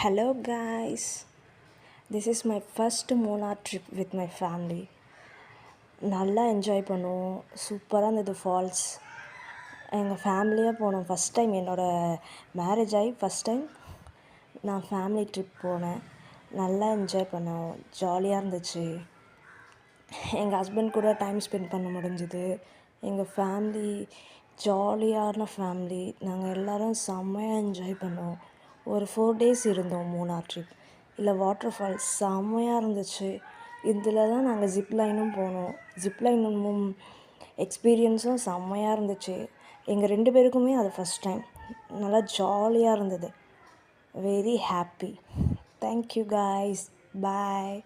Hello guys, this is my first Munnar trip with my family. நல்லா enjoy பண்ணுவோம். சூப்பராக இருந்தது ஃபால்ஸ். எங்கள் ஃபேமிலியாக போனோம். ஃபஸ்ட் டைம் என்னோடய மேரேஜ் ஆகி ஃபஸ்ட் டைம் நான் ஃபேமிலி ட்ரிப் போனேன். நல்லா என்ஜாய் பண்ணோம். ஜாலியாக இருந்துச்சு. எங்கள் ஹஸ்பண்ட் கூட டைம் ஸ்பெண்ட் பண்ண முடிஞ்சுது. எங்கள் ஃபேமிலி ஜாலியான ஃபேமிலி. நாங்கள் எல்லோரும் செம்மையாக என்ஜாய் பண்ணோம். ஒரு 4 days இருந்தோம் மூணார் ட்ரிப். இல்லை வாட்டர் ஃபால்ஸ் செம்மையாக இருந்துச்சு. இதில் தான் நாங்கள் ஜிப்லைனும் போனோம். ஜிப்லைனும் எக்ஸ்பீரியன்ஸும் செம்மையாக இருந்துச்சு. எங்கள் 2 பேருக்குமே அது ஃபஸ்ட் டைம். நல்லா ஜாலியாக இருந்தது. Very happy. Thank you guys. பாய்.